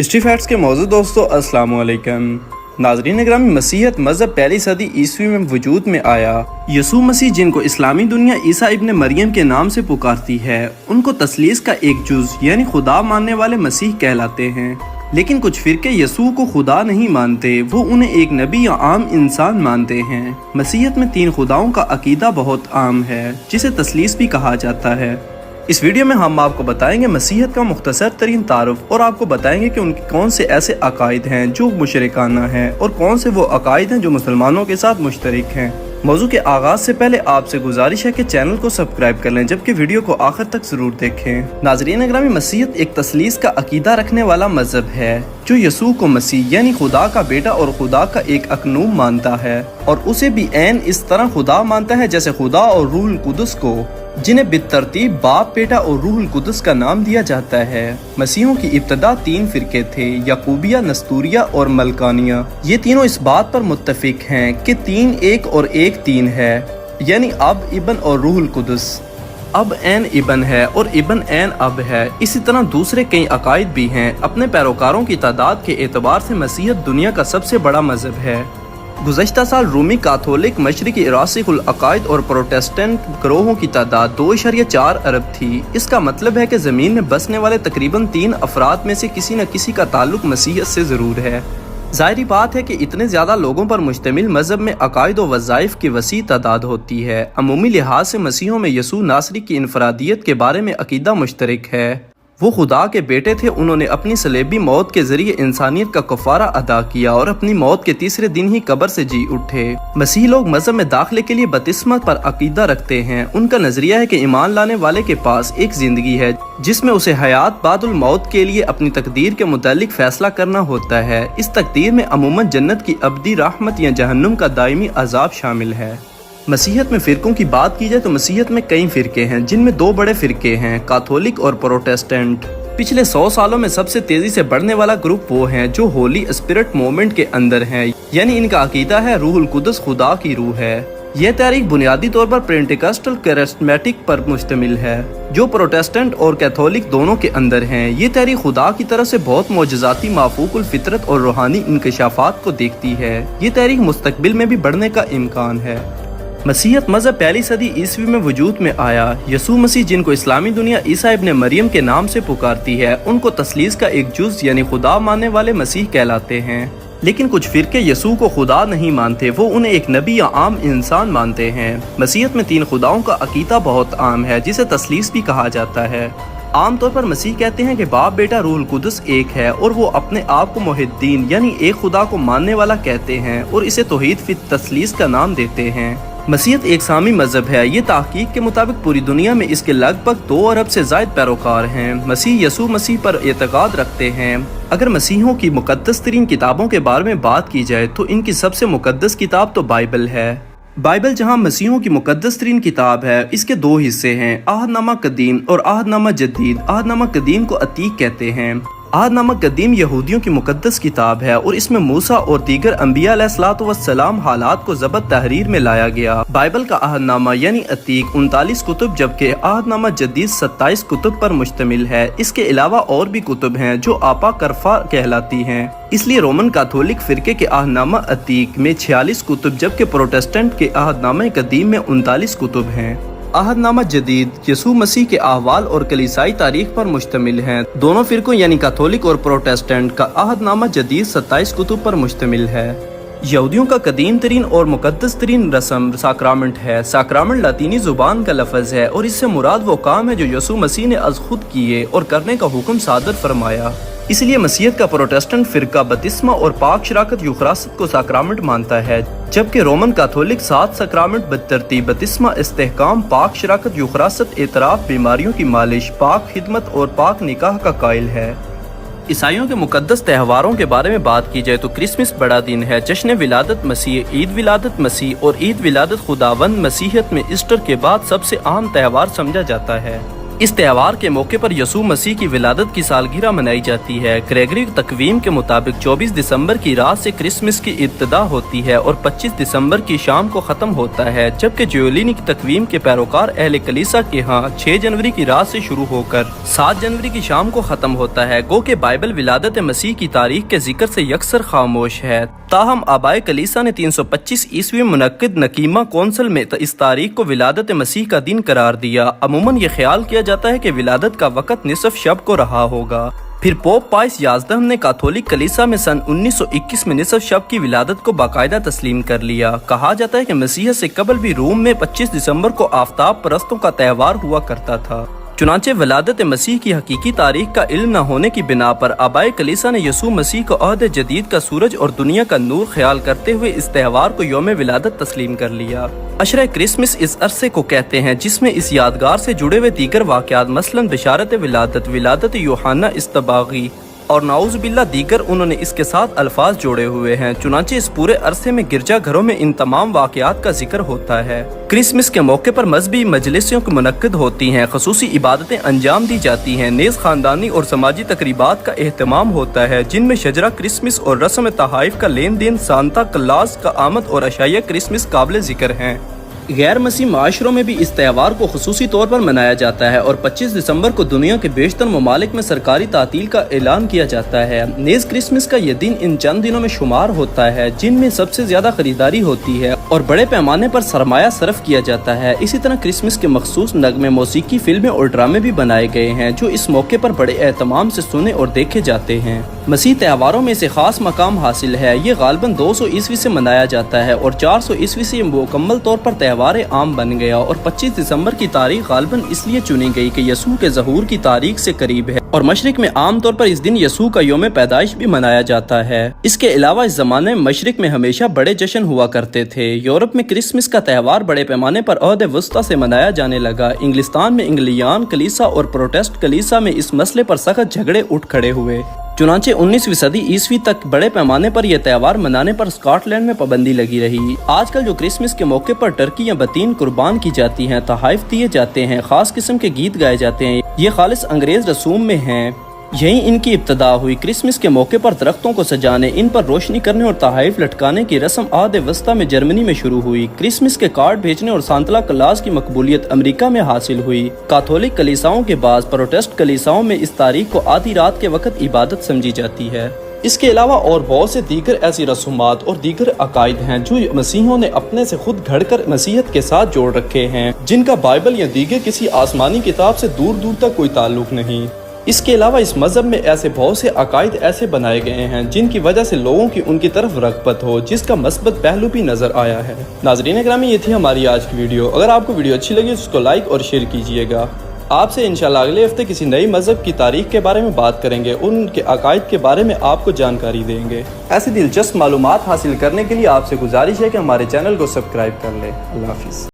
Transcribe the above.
Street facts के मौजूद दोस्तों अस्सलाम वालेकुम। नाज़रीन ग्रामी, मसीहत मज़हब पहली सदी ईस्वी में वजूद में आया। यसू मसीह, जिनको इस्लामी दुनिया ईसा इब्न मरियम के नाम से पुकारती है, उनको तस्लीस का एक जुज़ यानी खुदा मानने वाले मसीह कहलाते हैं। लेकिन कुछ फिरके यसू को खुदा नहीं मानते, वो उन्हें एक नबी या आम इंसान मानते हैं। मसीहत में 3 खुदाओं का अकीदा बहुत आम है, जिसे तस्लीस भी कहा जाता है। इस वीडियो में हम आपको बताएंगे मसीहत का मुख्तसर तरीन तारुफ और आपको बताएंगे कि उनके कौन से ऐसे अकायद हैं जो मुशरिकाना हैं और कौन से वो अकायद हैं जो मुसलमानों के साथ मुश्तरक हैं। मौजू के आगाज से पहले आपसे गुजारिश है कि चैनल को सब्सक्राइब कर लें, जबकि वीडियो को आखिर तक जरूर देखें। नाज़रीन ग्रामी, मसीहत एक तस्लीस का अकीदा रखने वाला मजहब है जो यसू को मसीह यानी खुदा का बेटा और खुदा का एक अकनूम मानता है, और उसे भी ऐन इस तरह खुदा मानता है जैसे खुदा और रूहुल कुदस को, जिन्हें बितरतीब बाप, बेटा और रूहुल कुदस का नाम दिया जाता है। मसीहों की इब्तदा 3 फिरके थे, याकूबिया, नस्तूरिया और मलकानिया। ये तीनों इस बात पर मुत्तफिक हैं कि 3 एक और 1 3 है, यानी अब, इबन और रूहुल कुदस। अब एन इबन है और इबन एन अब है। इसी तरह दूसरे कई अकायद भी हैं। अपने पैरोकारों की तादाद के एतबार से मसीहत दुनिया का सबसे बड़ा मजहब है। गुज़श्ता साल रूमी कैथोलिक, मशरिकी रासिखुल अकायद और प्रोटेस्टेंट ग्रोहों की तादाद 2.4 अरब थी। इसका मतलब है कि ज़मीन में बसने वाले तकरीबन 3 अफराद में से किसी न किसी का ताल्लुक मसीहत से ज़रूर है। ज़ाहिरी बात है कि इतने ज़्यादा लोगों पर मुश्तमिल मज़हब में अकायद व वज़ाइफ की वसी तादाद होती है। अमूमी लिहाज से मसीहों में यसू नासरी की इनफरादियत के बारे में अकीदा मुश्तरक है। वो खुदा के बेटे थे। उन्होंने अपनी सलेबी मौत के जरिए इंसानियत का कफारा अदा किया और अपनी मौत के तीसरे दिन ही कब्र से जी उठे। मसीह लोग मजहब में दाखिले के लिए बतिस्मत पर अकीदा रखते हैं। उनका नजरिया है कि ईमान लाने वाले के पास एक जिंदगी है जिसमें उसे हयात बादुल मौत के लिए अपनी तकदीर के मुतालिक फैसला करना होता है। इस तकदीर में अमूमन जन्नत की अबदी रहमत या जहन्नुम का दायमी अजाब शामिल है। मसीहत में फ़िरकों की बात की जाए तो मसीहत में कई फ़िरके हैं, जिनमें 2 बड़े फ़िरके हैं, कैथोलिक और प्रोटेस्टेंट। पिछले 100 सालों में सबसे तेज़ी से बढ़ने वाला ग्रुप वो हैं जो होली स्पिरिट मूवमेंट के अंदर हैं, यानी इनका अकीदा है रूहुल कुदस खुदा की रूह है। यह तहरीक बुनियादी तौर पर पेंटिकस्टल कैरिस्मेटिक पर मुश्तमिल है, जो प्रोटेस्टेंट और कैथोलिक दोनों के अंदर हैं। ये तहरीक खुदा की तरफ से बहुत मोजज़ाती, माफूकुल फितरत और रूहानी इंकशाफात को देखती है। ये तहरीक मुस्तकबिल में भी बढ़ने का इम्कान है। मसीहत मज़हब पहली सदी ईस्वी में वजूद में आया। यसू मसीह, जिनको इस्लामी दुनिया ईसा इब्न मरियम के नाम से पुकारती है, उनको तस्लीस का एक जुज़ यानी खुदा मानने वाले मसीह कहलाते हैं। लेकिन कुछ फिरके यसू को खुदा नहीं मानते, वो उन्हें एक नबी या आम इंसान मानते हैं। मसीहत में 3 खुदाओं का अकीदा बहुत आम है, जिसे तस्लीस भी कहा जाता है। आम तौर पर मसीह कहते हैं कि बाप, बेटा, रूहुल कुदस एक है, और वो अपने आप को मुहिद्दीन यानी एक खुदा को मानने वाला कहते हैं और इसे तौहीद फित तस्लीस का नाम देते हैं। मसीहत एक सामी मजहब है। ये तहकीक के मुताबिक पूरी दुनिया में इसके लगभग 2 अरब से ज़ायद पैरोकार हैं। मसीह यसू मसीह पर एतकाद रखते हैं। अगर मसीहों की मुकद्दस तरीन किताबों के बारे में बात की जाए तो इनकी सबसे मुकद्दस किताब तो बाइबल है। बाइबल जहां मसीहों की मुकद्दस तरीन किताब है, इसके 2 हिस्से हैं, आहदनामा कदीम और आहदनामा जदीद। आहदनामा कदीम को अतीक कहते हैं। आहदनामा कदीम यहूदियों की मुकद्दस किताब है और इसमें मूसा और दीगर अंबिया अलैहिस्सलातु वस्सलाम हालात को ज़ब्त तहरीर में लाया गया। बाइबल का आहदनामा यानी अतीक 39 कुतुब, जबकि आहदनामा जदीद 27 कुतुब पर मुश्तमिल है। इसके अलावा और भी कुतुब हैं जो आपा करफा कहलाती हैं। इसलिए रोमन कैथोलिक फिरके के आहदनामा अतीक में 46 कुतुब, जबकि प्रोटेस्टेंट के आहदनामा कदीम में 39 कुतुब हैं। आहदनामा जदीद यसू मसीह के अहवाल और कलीसाई तारीख पर मुश्तमिल है। दोनों फिरकों यानी कैथोलिक और प्रोटेस्टेंट का आहदनामा जदीद 27 कुतुब पर मुश्तमिल है। यहूदियों का कदीम तरीन और मुकद्दस तरीन रस्म साक्रामेंट है। साक्रामेंट लातीनी जुबान का लफ्ज़ है और इससे मुराद वो काम है जो यसू मसीह ने अज़ खुद किए और करने का हुक्म सादर फरमाया। इसलिए मसीहत का प्रोटेस्टेंट फिरका बतिस्मा और पाक शराकत युखरासत को साक्रामेंट मानता है, जबकि रोमन कैथोलिक 7 साक्रामेंट बतरतीब बतिस्मा, इस्तेहकाम, पाक शराकत युखरासत, एतराफ़, बीमारियों की मालिश, पाक खिदमत और पाक निकाह का कायल है। ईसाइयों के मुकद्दस त्योहारों के बारे में बात की जाए तो क्रिसमस बड़ा दिन है। जश्न विलादत मसीह, ईद विलादत मसीह और ईद विलादत खुदावंद मसीहत में ईस्टर के बाद सबसे अहम त्यौहार समझा जाता है। इस त्यौहार के मौके पर यसू मसीह की विलादत की सालगिरह मनाई जाती है। ग्रेगरी तकवीम के मुताबिक 24 दिसंबर की रात से क्रिसमस की इब्तिदा होती है और 25 दिसंबर की शाम को ख़त्म होता है, जबकि ज्यूलिनी की तकवीम के पैरोकार अहले कलीसा के यहाँ 6 जनवरी की रात से शुरू होकर 7 जनवरी की शाम को ख़त्म होता है। गो के बाइबल विलादत मसीह की तारीख के जिक्र से यकसर खामोश है। ताहम आबाए कलीसा ने 325 ईस्वी में मुनक्किद नकीमा कौंसल में इस तारीख को विलादत मसीह का दिन करार दिया। अमूमन ये ख्याल किया जाता है कि विलादत का वक़्त निसफ शब को रहा होगा। फिर पोप पाइस 11 ने कैथोलिक कलीसा में सन 1921 में निसफ शब की विलादत को बाकायदा तस्लीम कर लिया। कहा जाता है कि मसीह से कबल भी रोम में 25 दिसंबर को आफ्ताब परस्तों का त्यौहार हुआ करता था। चुनांचे विलादत मसीह की हकीकी तारीख का इल्म न होने की बिना पर आबाए कलीसा ने यसू मसीह को अहद जदीद का सूरज और दुनिया का नूर ख्याल करते हुए इस त्यौहार को यौम विलादत तस्लीम कर लिया। अशरा क्रिसमस इस अरसे को कहते हैं जिसमें इस यादगार से जुड़े हुए दीगर वाक़यात मसलन बिशारत विलादत, विलादत यूहन्ना इस्तबागी और नाउज़ बिल्ला दीगर उन्होंने इसके साथ अल्फाज जोड़े हुए हैं। चुनांचे इस पूरे अरसे में गिरजा घरों में इन तमाम वाक़यात का जिक्र होता है। क्रिसमस के मौके पर मजहबी मजलिसों की मुनक्किद होती हैं, खसूसी इबादतें अंजाम दी जाती हैं, नेज़ खानदानी और समाजी तकरीबात का एहतमाम होता है, जिनमें शजरा क्रिसमस और रस्म तहाइफ का लेन देन, सांता क्लॉज का आमद और अशाया क्रिसमस काबिल जिक्र हैं। गैर मसीह माशरों में भी इस त्यौहार को खुसूसी तौर पर मनाया जाता है और 25 दिसंबर को दुनिया के बेशतर ममालिक में सरकारी तातील का ऐलान किया जाता है। नेज़ क्रिसमस का ये दिन इन चंद दिनों में शुमार होता है जिनमें सबसे ज्यादा खरीदारी होती है और बड़े पैमाने पर सरमाया सर्फ किया जाता है। इसी तरह क्रिसमस के मखसूस नगमे, मौसीकी, फिल्में और ड्रामे भी बनाए गए हैं जो इस मौके पर बड़े एहतमाम से सुने और देखे जाते हैं। मसीह त्योहारों में से खास मकाम हासिल है। ये गालबन 200 ईस्वी से मनाया जाता है और 400 ईस्वी से मुकम्मल तौर पर त्यौहार आम बन गया और 25 दिसंबर की तारीख गालबन इसलिए चुनी गई कि यसू के ज़हूर की तारीख से करीब है और मशरिक में आम तौर पर इस दिन यसू का यौम पैदाइश भी मनाया जाता है। इसके अलावा इस जमाने में मशरिक में हमेशा बड़े जश्न हुआ करते थे। यूरोप में क्रिसमस का त्यौहार बड़े पैमाने पर अहद वस्ता से मनाया जाने लगा। इंग्लिस्तान में इंग्लियान कलीसा और प्रोटेस्ट कलीसा में इस मसले पर सख्त झगड़े उठ खड़े हुए। चुनांचे 19वीं सदी ईस्वी तक बड़े पैमाने पर यह त्यौहार मनाने पर स्कॉटलैंड में पाबंदी लगी रही। आजकल जो क्रिसमस के मौके पर टर्की या बतीन कुर्बान की जाती हैं, तहाइफ दिए जाते हैं, खास किस्म के गीत गाए जाते हैं, ये खालिस अंग्रेज रसूम में हैं। यही इनकी इब्तदा हुई। क्रिसमस के मौके पर दरख्तों को सजाने, इन पर रोशनी करने और तहाइफ लटकाने की रस्म आद वस्ता में जर्मनी में शुरू हुई। क्रिसमस के कार्ड भेजने और सांता क्लॉज की मकबूलियत अमेरिका में हासिल हुई। कैथोलिक कलीसाओं के बाद प्रोटेस्ट कलीसाओं में इस तारीख को आधी रात के वक्त इबादत समझी जाती है। इसके अलावा और बहुत से दीगर ऐसी रसूमात और दीगर अकायद हैं जो मसीहों ने अपने से खुद घड़कर मसीहत के साथ जोड़ रखे हैं, जिनका बाइबल या दीगर किसी आसमानी किताब से दूर दूर तक कोई ताल्लुक नहीं। इसके अलावा इस मजहब में ऐसे बहुत से अकायद ऐसे बनाए गए हैं जिनकी वजह से लोगों की उनकी तरफ रग़बत हो, जिसका मस्बत पहलू भी नजर आया है। नाज़रीन ग्रामी, ये थी हमारी आज की वीडियो। अगर आपको वीडियो अच्छी लगी तो उसको लाइक और शेयर कीजिएगा। आपसे इंशाल्लाह अगले हफ्ते किसी नई मजहब की तारीख के बारे में बात करेंगे, उनके अकायद के बारे में आपको जानकारी देंगे। ऐसी दिलचस्प मालूमात हासिल करने के लिए आपसे गुजारिश है कि हमारे चैनल को सब्सक्राइब कर लें। अल्लाह हाफिज़।